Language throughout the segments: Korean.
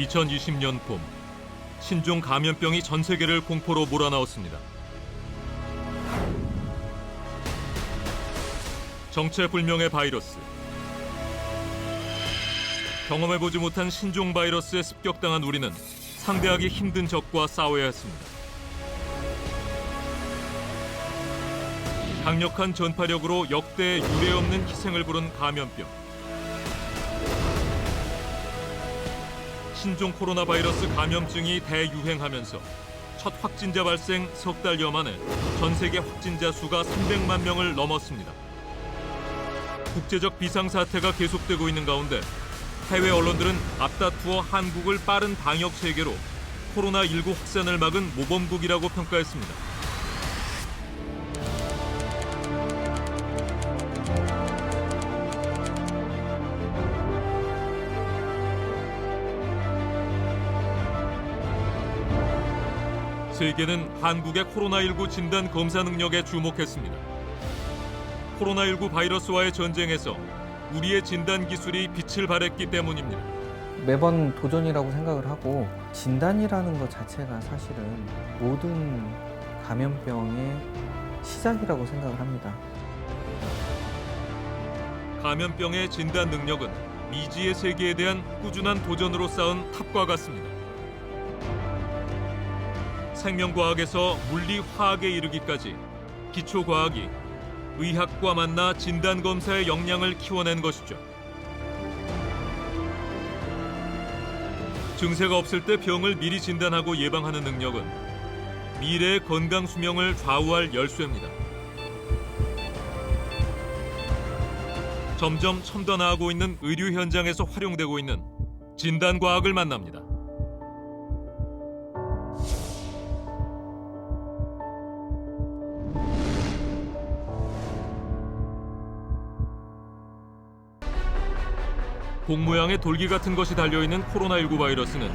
2020년 봄, 신종 감염병이 전 세계를 공포로 몰아넣었습니다. 정체불명의 바이러스. 경험해보지 못한 신종 바이러스에 습격당한 우리는 상대하기 힘든 적과 싸워야 했습니다. 강력한 전파력으로 역대 유례없는 희생을 부른 감염병. 신종 코로나 바이러스 감염증이 대유행하면서 첫 확진자 발생 석 달여 만에 전 세계 확진자 수가 300만 명을 넘었습니다. 국제적 비상사태가 계속되고 있는 가운데 해외 언론들은 앞다투어 한국을 빠른 방역 체계로 코로나19 확산을 막은 모범국이라고 평가했습니다. 세계는 한국의 코로나19 진단 검사 능력에 주목했습니다. 코로나19 바이러스와의 전쟁에서 우리의 진단 기술이 빛을 발했기 때문입니다. 매번 도전이라고 생각을 하고 진단이라는 것 자체가 사실은 모든 감염병의 시작이라고 생각을 합니다. 감염병의 진단 능력은 미지의 세계에 대한 꾸준한 도전으로 쌓은 탑과 같습니다. 생명과학에서 물리화학에 이르기까지 기초과학이 의학과 만나 진단검사의 역량을 키워낸 것이죠. 증세가 없을 때 병을 미리 진단하고 예방하는 능력은 미래의 건강 수명을 좌우할 열쇠입니다. 점점 첨단화하고 있는 의료 현장에서 활용되고 있는 진단과학을 만납니다. 공 모양의 돌기 같은 것이 달려있는 코로나19 바이러스는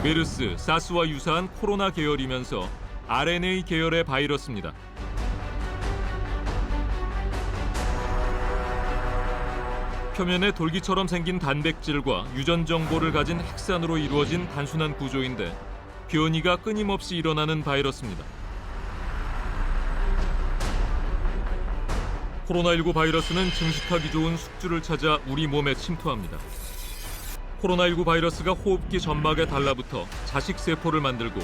메르스, 사스와 유사한 코로나 계열이면서 RNA 계열의 바이러스입니다. 표면에 돌기처럼 생긴 단백질과 유전 정보를 가진 핵산으로 이루어진 단순한 구조인데 변이가 끊임없이 일어나는 바이러스입니다. 코로나19 바이러스는 증식하기 좋은 숙주를 찾아 우리 몸에 침투합니다. 코로나19 바이러스가 호흡기 점막에 달라붙어 자식세포를 만들고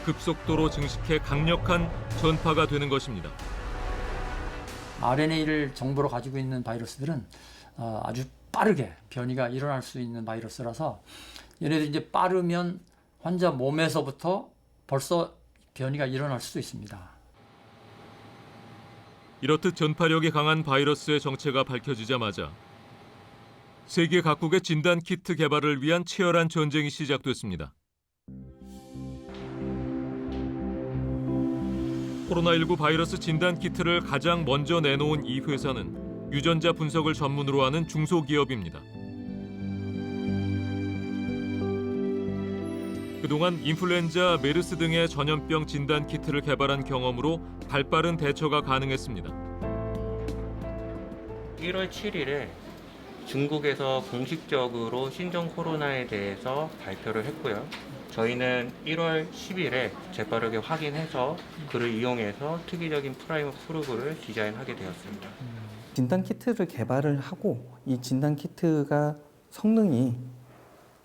급속도로 증식해 강력한 전파가 되는 것입니다. RNA를 정보로 가지고 있는 바이러스들은 아주 빠르게 변이가 일어날 수 있는 바이러스라서 얘네들이 이제 빠르면 환자 몸에서부터 벌써 변이가 일어날 수도 있습니다. 이렇듯 전파력이 강한 바이러스의 정체가 밝혀지자마자 세계 각국의 진단 키트 개발을 위한 치열한 전쟁이 시작됐습니다. 코로나19 바이러스 진단 키트를 가장 먼저 내놓은 이 회사는 유전자 분석을 전문으로 하는 중소기업입니다. 그동안 인플루엔자, 메르스 등의 전염병 진단 키트를 개발한 경험으로 발빠른 대처가 가능했습니다. 1월 7일에 중국에서 공식적으로 신종 코로나에 대해서 발표를 했고요. 저희는 1월 10일에 재빠르게 확인해서 그를 이용해서 특이적인 프라이머 프로브를 디자인하게 되었습니다. 진단 키트를 개발을 하고 이 진단 키트가 성능이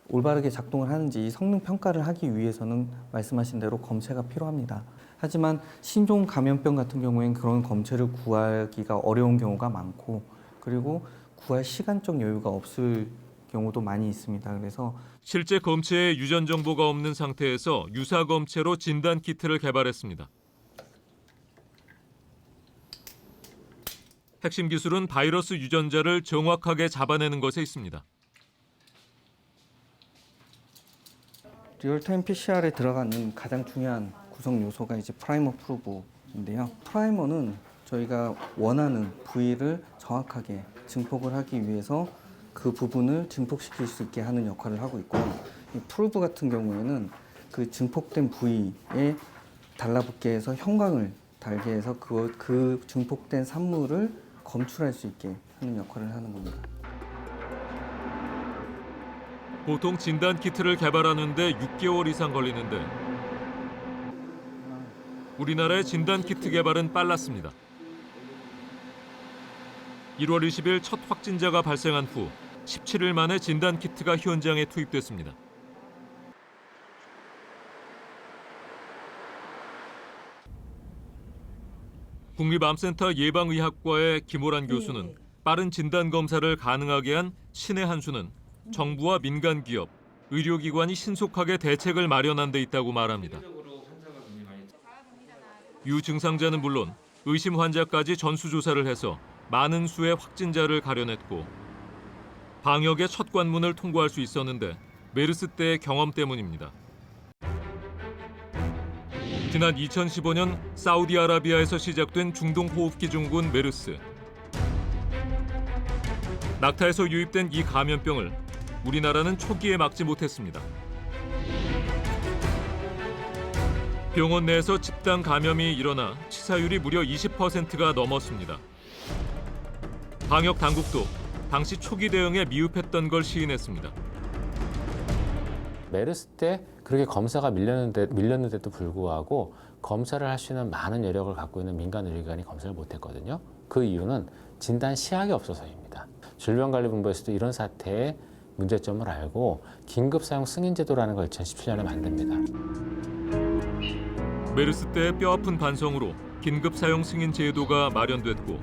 올바르게 작동을 하는지 성능 평가를 하기 위해서는 말씀하신 대로 검체가 필요합니다. 하지만 신종 감염병 같은 경우에는 그런 검체를 구하기가 어려운 경우가 많고 그리고 구할 시간적 여유가 없을 경우도 많이 있습니다. 그래서 실제 검체에 유전 정보가 없는 상태에서 유사 검체로 진단 키트를 개발했습니다. 핵심 기술은 바이러스 유전자를 정확하게 잡아내는 것에 있습니다. 리얼타임 PCR에 들어가는 가장 중요한 구성 요소가 이제 프라이머 프로브인데요. 프라이머는 저희가 원하는 부위를 정확하게 증폭을 하기 위해서 그 부분을 증폭시킬 수 있게 하는 역할을 하고 있고요. 이 프로브 같은 경우에는 그 증폭된 부위에 달라붙게 해서 형광을 달게 해서 그 증폭된 산물을 검출할 수 있게 하는 역할을 하는 겁니다. 보통 진단 키트를 개발하는데 6개월 이상 걸리는데 우리나라의 진단 키트 개발은 빨랐습니다. 1월 20일 첫 확진자가 발생한 후 17일 만에 진단 키트가 현장에 투입됐습니다. 국립암센터 예방의학과의 김호란 교수는 빠른 진단 검사를 가능하게 한 신의 한 수는 정부와 민간 기업, 의료기관이 신속하게 대책을 마련한 데 있다고 말합니다. 유증상자는 물론 의심 환자까지 전수조사를 해서 많은 수의 확진자를 가려냈고 방역의 첫 관문을 통과할 수 있었는데 메르스 때의 경험 때문입니다. 지난 2015년 사우디아라비아에서 시작된 중동호흡기 증후군 메르스. 낙타에서 유입된 이 감염병을 우리나라는 초기에 막지 못했습니다. 병원 내에서 집단 감염이 일어나 치사율이 무려 20%가 넘었습니다. 방역 당국도 당시 초기 대응에 미흡했던 걸 시인했습니다. 메르스 때 그렇게 검사가 밀렸는데도 불구하고 검사를 할 수 있는 많은 여력을 갖고 있는 민간 의료기관이 검사를 못했거든요. 그 이유는 진단 시약이 없어서입니다. 질병관리본부에서도 이런 사태의 문제점을 알고 긴급 사용 승인 제도라는 걸 2017년에 만듭니다. 메르스 때 뼈아픈 반성으로 긴급 사용 승인 제도가 마련됐고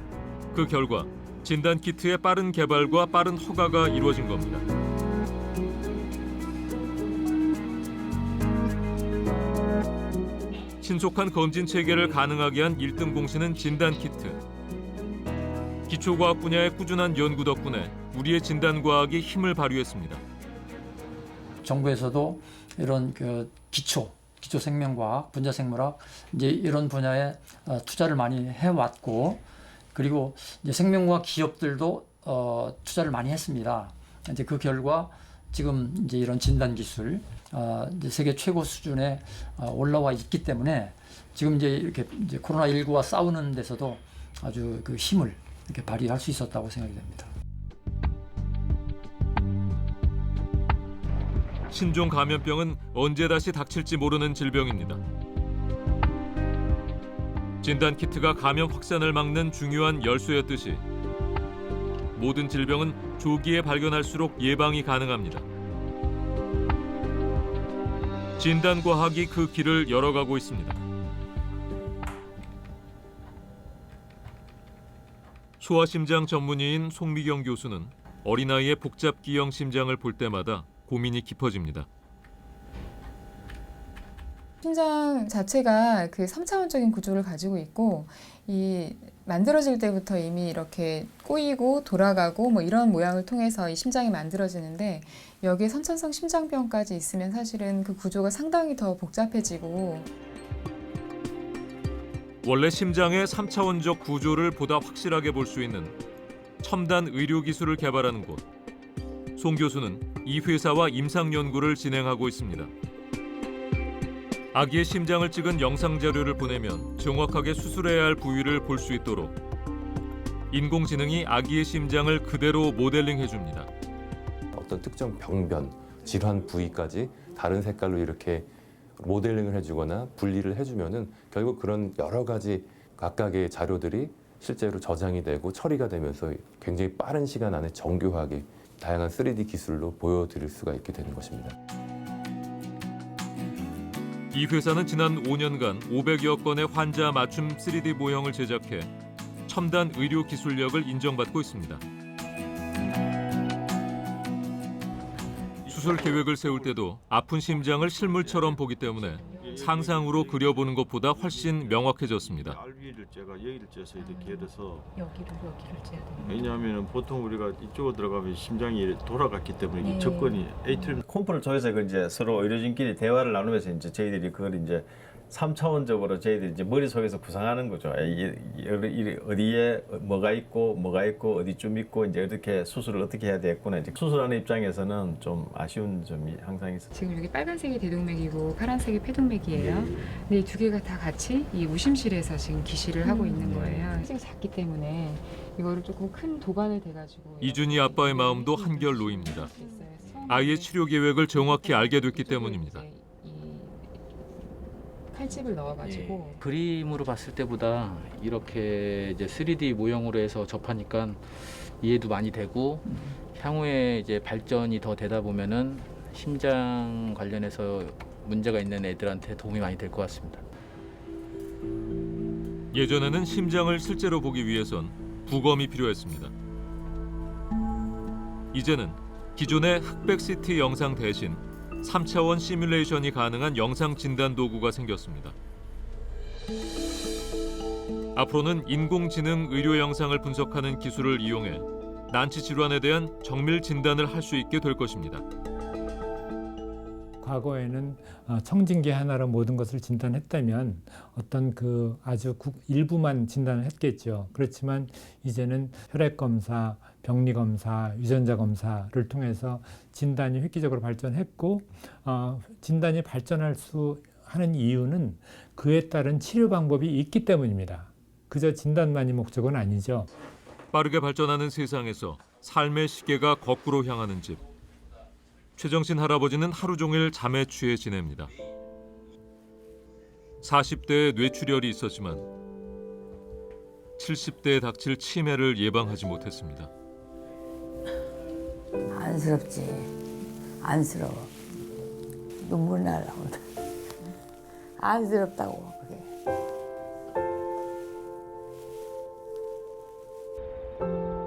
그 결과 진단 키트의 빠른 개발과 빠른 허가가 이루어진 겁니다. 신속한 검진 체계를 가능하게 한 1등 공신은 진단 키트. 기초과학 분야의 꾸준한 연구 덕분에 우리의 진단과학이 힘을 발휘했습니다. 정부에서도 이런 기초 생명과학, 분자생물학 이제 이런 분야에 투자를 많이 해왔고 그리고 이제 생명과학 기업들도 투자를 많이 했습니다. 이제 그 결과 지금 이제 이런 진단 기술 이제 세계 최고 수준에 올라와 있기 때문에 지금 이제 이렇게 이제 코로나19와 싸우는 데서도 아주 그 힘을 이렇게 발휘할 수 있었다고 생각이 됩니다. 신종 감염병은 언제 다시 닥칠지 모르는 질병입니다. 진단 키트가 감염 확산을 막는 중요한 열쇠였듯이 모든 질병은 조기에 발견할수록 예방이 가능합니다. 진단과학이 그 길을 열어가고 있습니다. 소아심장 전문의인 송미경 교수는 어린아이의 복잡기형 심장을 볼 때마다 고민이 깊어집니다. 심장 자체가 그 3차원적인 구조를 가지고 있고 이 만들어질 때부터 이미 이렇게 꼬이고 돌아가고 뭐 이런 모양을 통해서 이 심장이 만들어지는데 여기에 선천성 심장병까지 있으면 사실은 그 구조가 상당히 더 복잡해지고 원래 심장의 3차원적 구조를 보다 확실하게 볼 수 있는 첨단 의료 기술을 개발하는 곳. 송 교수는 이 회사와 임상 연구를 진행하고 있습니다. 아기의 심장을 찍은 영상 자료를 보내면 정확하게 수술해야 할 부위를 볼 수 있도록 인공지능이 아기의 심장을 그대로 모델링해 줍니다. 어떤 특정 병변, 질환 부위까지 다른 색깔로 이렇게 모델링을 해주거나 분리를 해주면은 결국 그런 여러 가지 각각의 자료들이 실제로 저장이 되고 처리가 되면서 굉장히 빠른 시간 안에 정교하게 다양한 3D 기술로 보여드릴 수가 있게 되는 것입니다. 이 회사는 지난 5년간 500여 건의 환자 맞춤 3D 모형을 제작해 첨단 의료 기술력을 인정받고 있습니다. 수술 계획을 세울 때도 아픈 심장을 실물처럼 보기 때문에 상상으로 그려보는 것보다 훨씬 명확해졌습니다. 알비를 째가 여기를 째서 이렇게 해서 여기를 째야 돼요. 왜냐하면 보통 우리가 이쪽으로 들어가면 심장이 돌아갔기 때문에 네. 이 접근이 에이트리움 콤프를 통해서 그 이제 서로 의료진끼리 대화를 나누면서 이제 저희들이 그걸 이제 3차원적으로 저희들이 이제 머릿속에서 구상하는 거죠. 어디에 뭐가 있고 어디쯤 있고 이제 어떻게 수술을 어떻게 해야 되겠구나. 이제 수술하는 입장에서는 좀 아쉬운 점이 항상 있어요. 지금 여기 빨간색이 대동맥이고 파란색이 폐동맥이에요. 근데 이 두 개가 다 같이 이 우심실에서 지금 기시를 하고 있는 거예요. 사실 작기 때문에 이거를 조금 큰 도관을 대가지고 이준희 아빠의 마음도 한결 놓입니다. 아이의 치료 계획을 정확히 알게 됐기 때문입니다. 칼집을 넣어가지고 그림으로 봤을 때보다 이렇게 이제 3D 모형으로 해서 접하니까 이해도 많이 되고 향후에 이제 발전이 더 되다 보면은 심장 관련해서 문제가 있는 애들한테 도움이 많이 될 것 같습니다. 예전에는 심장을 실제로 보기 위해선 부검이 필요했습니다. 이제는 기존의 흑백 CT 영상 대신 3차원 시뮬레이션이 가능한 영상 진단 도구가 생겼습니다. 앞으로는 인공지능 의료 영상을 분석하는 기술을 이용해 난치 질환에 대한 정밀 진단을 할 수 있게 될 것입니다. 과거에는 청진기 하나로 모든 것을 진단했다면 어떤 그 아주 일부만 진단을 했겠죠. 그렇지만 이제는 혈액 검사, 병리 검사, 유전자 검사를 통해서 진단이 획기적으로 발전했고 진단이 발전할 수 하는 이유는 그에 따른 치료 방법이 있기 때문입니다. 그저 진단만이 목적은 아니죠. 빠르게 발전하는 세상에서 삶의 시계가 거꾸로 향하는 집. 최정신 할아버지는 하루 종일 잠에 취해 지냅니다. 40대에 뇌출혈이 있었지만 70대에 닥칠 치매를 예방하지 못했습니다. 안쓰럽지. 안쓰러워. 눈물 나려고. 안쓰럽다고 그게.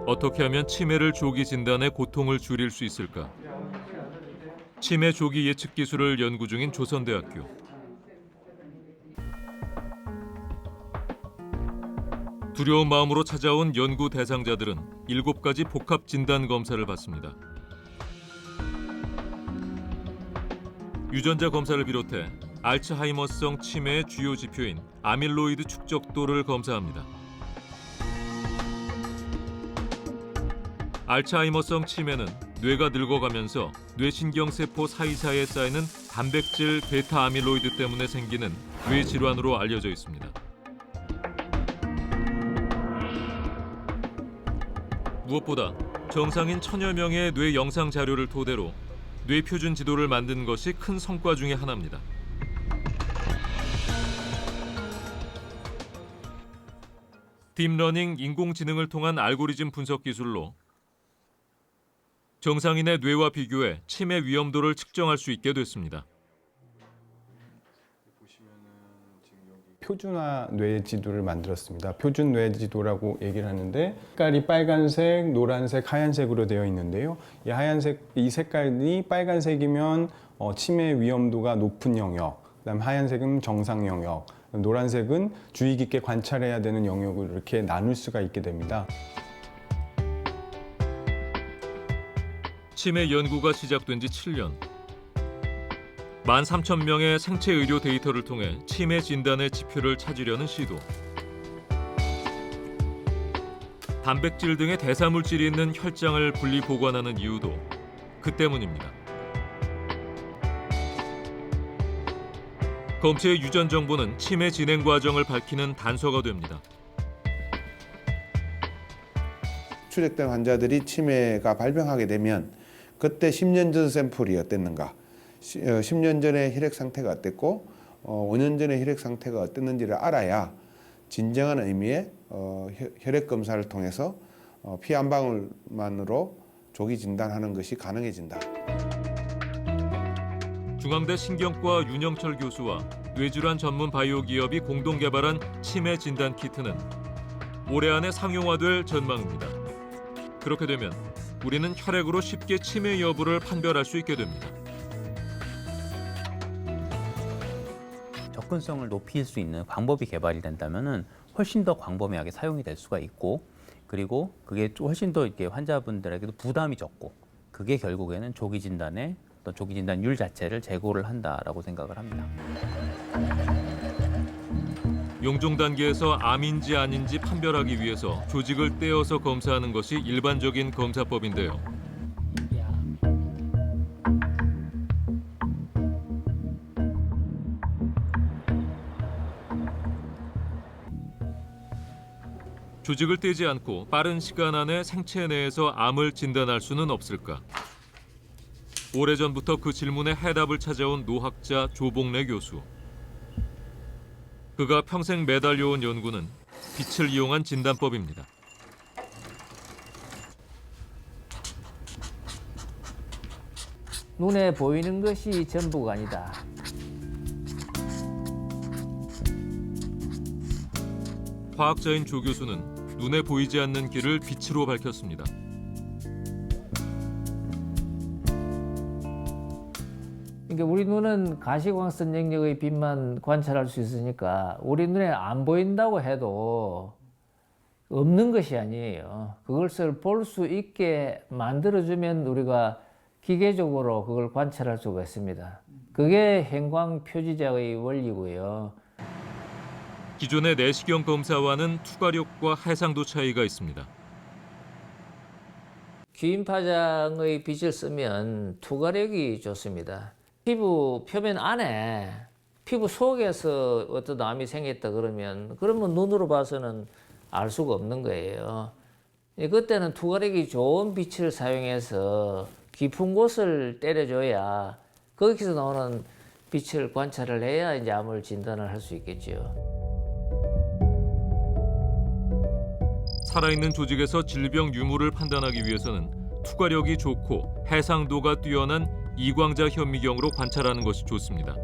어떻게 하면 치매를 조기 진단해 고통을 줄일 수 있을까? 치매 조기 예측 기술을 연구 중인 조선대학교. 두려운 마음으로 찾아온 연구 대상자들은 7가지 복합 진단 검사를 받습니다. 유전자 검사를 비롯해 알츠하이머성 치매의 주요 지표인 아밀로이드 축적도를 검사합니다. 알츠하이머성 치매는 뇌가 늙어가면서 뇌신경세포 사이사이에 쌓이는 단백질 베타 아밀로이드 때문에 생기는 뇌 질환으로 알려져 있습니다. 무엇보다 정상인 1000여 명의 뇌 영상 자료를 토대로 뇌 표준 지도를 만든 것이 큰 성과 중의 하나입니다. 딥러닝 인공지능을 통한 알고리즘 분석 기술로 정상인의 뇌와 비교해 치매 위험도를 측정할 수 있게 됐습니다. 표준화 뇌지도를 만들었습니다. 표준 뇌지도라고 얘기를 하는데 색깔이 빨간색, 노란색, 하얀색으로 되어 있는데요. 이 색깔이 빨간색이면 치매 위험도가 높은 영역, 그다음 하얀색은 정상 영역, 노란색은 주의 깊게 관찰해야 되는 영역을 이렇게 나눌 수가 있게 됩니다. 치매 연구가 시작된 지 7년. 13,000명의 생체 의료 데이터를 통해 치매 진단의 지표를 찾으려는 시도. 단백질 등의 대사물질이 있는 혈장을 분리 보관하는 이유도 그 때문입니다. 검체의 유전 정보는 치매 진행 과정을 밝히는 단서가 됩니다. 추적된 환자들이 치매가 발병하게 되면 그때 10년 전 샘플이 어땠는가, 10년 전에 혈액 상태가 어땠고 5년 전에 혈액 상태가 어땠는지를 알아야 진정한 의미의 혈액 검사를 통해서 피 한 방울만으로 조기 진단하는 것이 가능해진다. 중앙대 신경과 윤영철 교수와 뇌질환 전문 바이오 기업이 공동 개발한 치매 진단 키트는 올해 안에 상용화될 전망입니다. 그렇게 되면 우리는 혈액으로 쉽게 치매 여부를 판별할 수 있게 됩니다. 접근성을 높일 수 있는 방법이 개발이 된다면은 훨씬 더 광범위하게 사용이 될 수가 있고, 그리고 그게 훨씬 더 이렇게 환자분들에게도 부담이 적고, 그게 결국에는 조기 진단의 어떤 조기 진단율 자체를 제고를 한다라고 생각을 합니다. 용종 단계에서 암인지 아닌지 판별하기 위해서 조직을 떼어서 검사하는 것이 일반적인 검사법인데요. 조직을 떼지 않고 빠른 시간 안에 생체 내에서 암을 진단할 수는 없을까? 오래전부터 그 질문에 해답을 찾아온 노학자 조봉래 교수. 그가 평생 매달려온 연구는 빛을 이용한 진단법입니다. 눈에 보이는 것이 전부가 아니다. 화학자인 조 교수는 눈에 보이지 않는 길을 빛으로 밝혔습니다. 그러니까 우리 눈은 가시광선 영역의 빛만 관찰할 수 있으니까 우리 눈에 안 보인다고 해도 없는 것이 아니에요. 그것을 볼 수 있게 만들어주면 우리가 기계적으로 그걸 관찰할 수가 있습니다. 그게 행광 표지자의 원리고요. 기존의 내시경 검사와는 투과력과 해상도 차이가 있습니다. 귀인 파장의 빛을 쓰면 투과력이 좋습니다. 피부 표면 안에, 피부 속에서 어떤 암이 생겼다 그러면 눈으로 봐서는 알 수가 없는 거예요. 그때는 투과력이 좋은 빛을 사용해서 깊은 곳을 때려줘야 거기서 나오는 빛을 관찰을 해야 이제 암을 진단을 할 수 있겠죠. 살아있는 조직에서 질병 유무를 판단하기 위해서는 투과력이 좋고 해상도가 뛰어난 이광자 현미경으로 관찰하는 것이 좋습니다.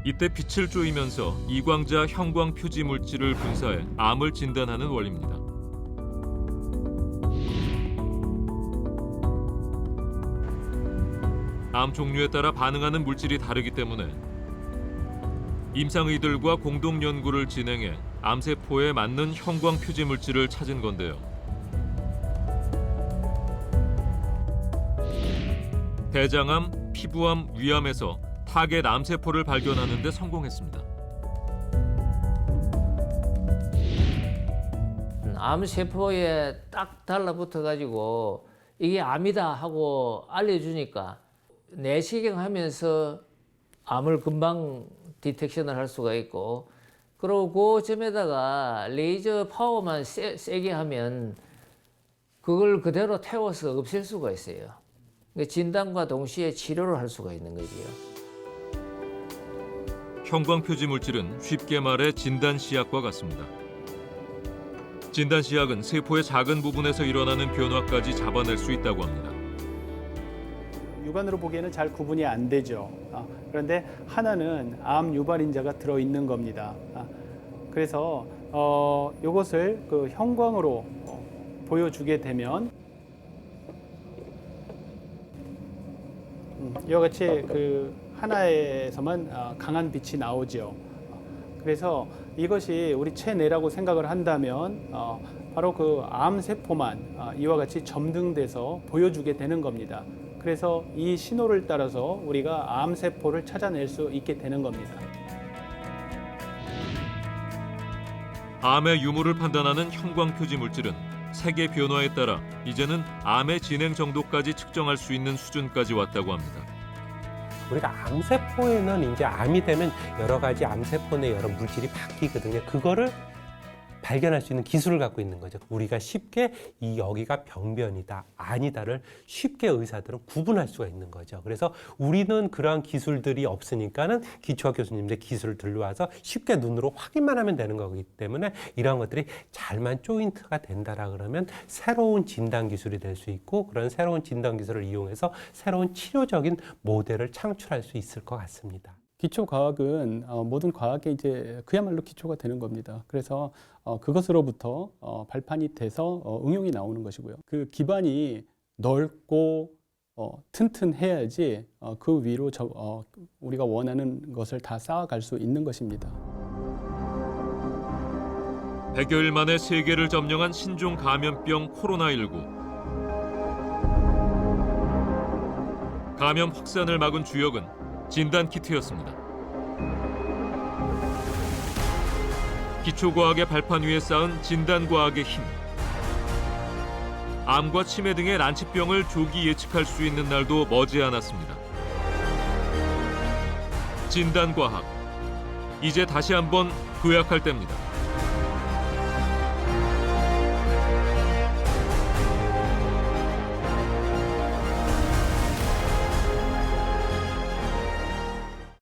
이때 빛을 쪼이면서 이광자 형광 표지 물질을 분사해 암을 진단하는 원리입니다. 암 종류에 따라 반응하는 물질이 다르기 때문에 임상의들과 공동 연구를 진행해 암세포에 맞는 형광 표지 물질을 찾은 건데요. 대장암, 피부암, 위암에서 타겟 암세포를 발견하는 데 성공했습니다. 암세포에 딱 달라붙어 가지고 이게 암이다 하고 알려주니까 내시경 하면서 암을 금방 디텍션을 할 수가 있고, 그리고 그 점에다가 레이저 파워만 세게 하면 그걸 그대로 태워서 없앨 수가 있어요. 진단과 동시에 치료를 할 수가 있는 거지요. 형광 표지 물질은 쉽게 말해 진단 시약과 같습니다. 진단 시약은 세포의 작은 부분에서 일어나는 변화까지 잡아낼 수 있다고 합니다. 육안으로 보기에는 잘 구분이 안 되죠. 그런데 하나는 암 유발인자가 들어있는 겁니다. 그래서 이것을 그 형광으로 보여주게 되면 이와 같이 그 하나에서만 강한 빛이 나오죠. 그래서 이것이 우리 체내라고 생각을 한다면 바로 그 암세포만 이와 같이 점등돼서 보여주게 되는 겁니다. 그래서 이 신호를 따라서 우리가 암세포를 찾아낼 수 있게 되는 겁니다. 암의 유무를 판단하는 형광 표지 물질은 색의 변화에 따라 이제는 암의 진행 정도까지 측정할 수 있는 수준까지 왔다고 합니다. 우리가 암세포에는 이제 암이 되면 여러 가지 암세포 내 여러 물질이 바뀌거든요. 그거를 발견할 수 있는 기술을 갖고 있는 거죠. 우리가 쉽게 이 여기가 병변이다, 아니다를 쉽게 의사들은 구분할 수가 있는 거죠. 그래서 우리는 그러한 기술들이 없으니까는 기초학 교수님들 기술을 들러와서 쉽게 눈으로 확인만 하면 되는 거기 때문에 이러한 것들이 잘만 조인트가 된다라 그러면 새로운 진단 기술이 될 수 있고, 그런 새로운 진단 기술을 이용해서 새로운 치료적인 모델을 창출할 수 있을 것 같습니다. 기초 과학은 모든 과학에 이제 그야말로 기초가 되는 겁니다. 그래서 그것으로부터 발판이 돼서 응용이 나오는 것이고요. 그 기반이 넓고 튼튼해야지 그 위로 우리가 원하는 것을 다 쌓아갈 수 있는 것입니다. 100여일 만에 세계를 점령한 신종 감염병 코로나19. 감염 확산을 막은 주역은 진단 키트였습니다. 기초과학의 발판 위에 쌓은 진단과학의 힘. 암과 치매 등의 난치병을 조기 예측할 수 있는 날도 머지않았습니다. 진단과학, 이제 다시 한번 도약할 때입니다.